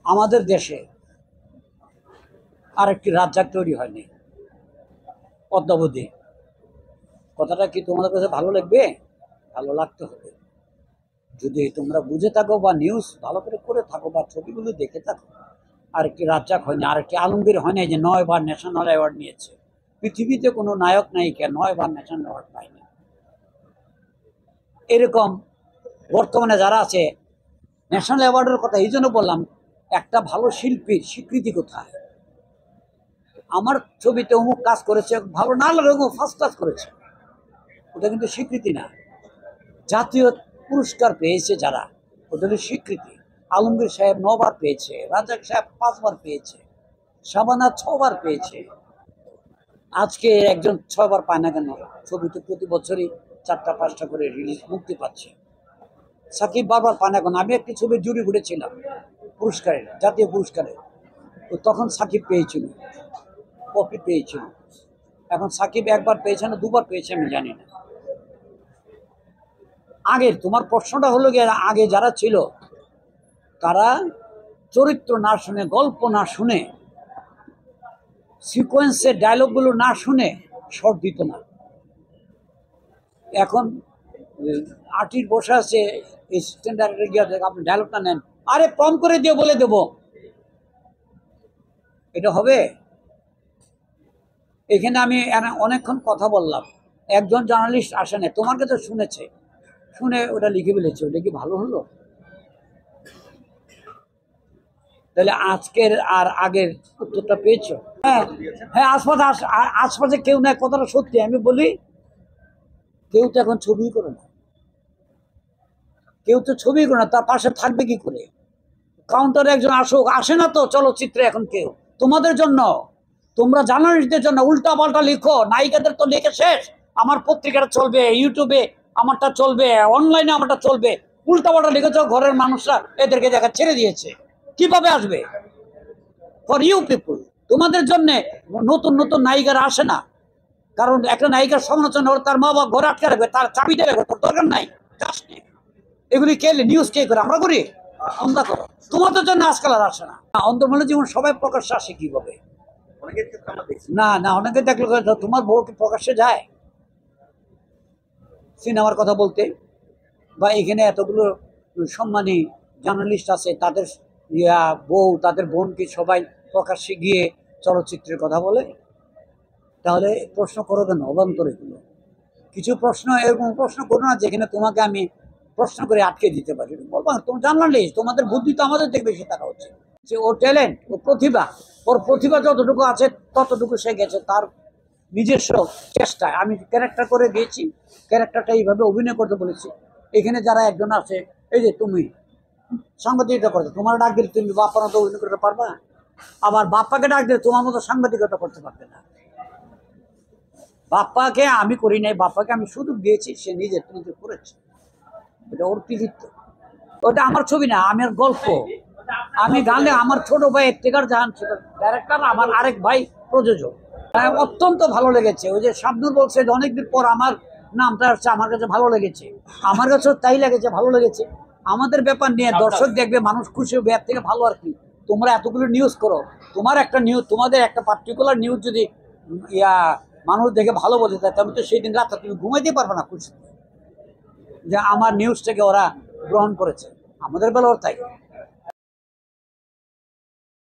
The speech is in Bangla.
আমাদের দেশে আরেকটি রাজ্জাক তৈরি হয়নি অদ্যাবধি। কথাটা কি তোমাদের কাছে ভালো লাগবে? ভালো লাগতে হবে। যদি তোমরা বুঝে থাকো বা নিউজ ভালো করে থাকো বা ছবিগুলো দেখে থাকো, আরেকটি রাজ্জাক হয়নি, আরেকটি আলমগীর হয় না যে 9বার ন্যাশনাল অ্যাওয়ার্ড নিয়েছে। পৃথিবীতে কোনো নায়ক নায়িকা 9বার ন্যাশনাল অ্যাওয়ার্ড পায়নি। এরকম বর্তমানে যারা আছে, ন্যাশনাল অ্যাওয়ার্ডের কথা এই জন্য বললাম, একটা ভালো শিল্পীর স্বীকৃতি কোথায়? আমার ছবিতে অমুক কাজ করেছে, ভালো না লাগলেও ফার্স্ট ক্লাস করেছে, ওটা কিন্তু স্বীকৃতি না। জাতীয় পুরস্কার পেয়েছে যারা, ওদের স্বীকৃতি। আলমগীর সাহেব 9বার পেয়েছে, রাজ্জাক সাহেব 5বার পেয়েছে, শাবানা 6বার পেয়েছে। আজকে একজন 6বার পায় না কেন? ছবি তো প্রতি বছরই 4টা-5টা করে রিলিজ মুক্তি পাচ্ছে। সাকিব বারবার পায় না কেন? আমি একটি ছবি জুরি ঘুরেছিলাম পুরস্কারের, জাতীয় পুরস্কারে, তো তখন সাকিব পেয়েছিল, কপি পেয়েছিল। এখন সাকিব 1বার পেয়েছে না 2বার পেয়েছে আমি জানি না। আগের তোমার প্রশ্নটা হলো গিয়ে, আগে যারা ছিল তারা চরিত্র না শুনে, গল্প না শুনে, সিকোয়েন্সের ডায়লগগুলো না শুনে শর্ট দিত না। এখন আর্টিস্ট বসে আছে, অ্যাসিস্ট্যান্ট ডাইরেক্টর গিয়ে আপনি ডায়লগটা নেন, আরে কম করে দিয়ে বলে দেব, এটা হবে? এখানে আমি অনেকক্ষণ কথা বললাম, একজন জার্নালিস্ট আসে না, তোমার কাছে শুনেছে, শুনে ওটা লিখে ফেলেছে, ওটা কি ভালো হলো? তাহলে আজকের আর আগের উত্তরটা পেয়েছো? হ্যাঁ হ্যাঁ, আশপাশে কেউ নাই, কথাটা সত্যি। আমি বলি, কেউ তো এখন ছবি করে না, কেউ তো ছবি করে না, তার পাশে থাকবে কি করে? কাউন্টারে একজন আসুক, আসে না তো চলচ্চিত্রে এখন কেউ। তোমাদের জন্য, তোমরা জার্নালিস্টদের জন্য উল্টা পাল্টা লিখো, নায়িকাদের তো লিখে শেষ। আমার পত্রিকাটা চলবে, ইউটিউবে আমারটা চলবে, অনলাইনে আমারটা চলবে, উল্টা পাল্টা লিখেছ, ঘরের মানুষরা এদেরকে দেখা ছেড়ে দিয়েছে, কিভাবে আসবে? ফর ইউ পিপুল, তোমাদের জন্য নতুন নতুন নায়িকারা আসে না, কারণ একটা নায়িকার সমালোচনা হলে তার মা বাবা ঘরে আটকে রাখবে, তার চাবি দেবে, তোর দরকার নাই। এগুলি কে নিউজ কে করে? আমরা করি, আমরা করো। তোমাদের জন্য আজকাল আর আসে না। অন্তর্মহলে জীবন সবাই প্রকাশ্যে আসে কিভাবে? না না, অনেকে দেখলো, তোমার বউ কি প্রকাশ্যে যায় সিনেমার কথা বলতে? বা এখানে এতগুলো সম্মানী জার্নালিস্ট আছে, তাদের বউ, তাদের বোনকে সবাই প্রকাশ্যে গিয়ে চলচ্চিত্রের কথা বলে? তাহলে প্রশ্ন করো কেন অবান্তর? এগুলো কিছু প্রশ্ন, এরকম প্রশ্ন করো না যেখানে তোমাকে আমি প্রশ্ন করে আটকে দিতে পারি। বলবো তুমি জার্নালিস্ট, তোমাদের বুদ্ধি তো আমাদের থেকে বেশি থাকা উচিত। যে ও ট্যালেন্ট, ও প্রতিভা, ওর প্রতিভা যতটুকু আছে ততটুকু সে গেছে তার নিজস্ব চেষ্টায়। আমি ক্যারেক্টার করে দিয়েছি, ক্যারেক্টারটা এইভাবে অভিনয় করতে বলেছি। এখানে যারা একজন আছে, এই যে তুমি সাংবাদিকতা করতে, তোমার ডাক দিলে তুমি বাপ্পার মতো অভিনয় করতে পারবা? আবার বাপ্পাকে ডাক দিলে তোমার মতো সাংবাদিকতা করতে পারবে না। বাপ্পাকে আমি করি নাই, বাপ্পাকে আমি সুযোগ দিয়েছি, সে নিজে করেছে, এটা ওর কৃতিত্ব। ওটা আমার ছবি না, আমার গল্প। আমি গানে, আমার ছোট ভাই ইফতেখার জাহান ছিল ডাইরেক্টর, আমার আরেক ভাই প্রযোজক। অত্যন্ত ভালো লেগেছে। ওই যে শাবনূর বলছে যে অনেকদিন পর আমার নামটা আসছে, আমার কাছে ভালো লেগেছে, আমার কাছেও তাই লেগেছে, ভালো লেগেছে। আমাদের ব্যাপার নিয়ে দর্শক দেখবে, মানুষ খুশি হবে, এর থেকে ভালো আর কি? তোমরা এতগুলো নিউজ করো, তোমার একটা নিউজ, তোমাদের একটা পার্টিকুলার নিউজ যদি মানুষ দেখে ভালো বলে দেয়, তবে তো সেই দিন রাত্রে তুমি ঘুমাইতে পারবে না খুশি যে আমার নিউজটাকে ওরা গ্রহণ করেছে। আমাদের বেলাও তাই।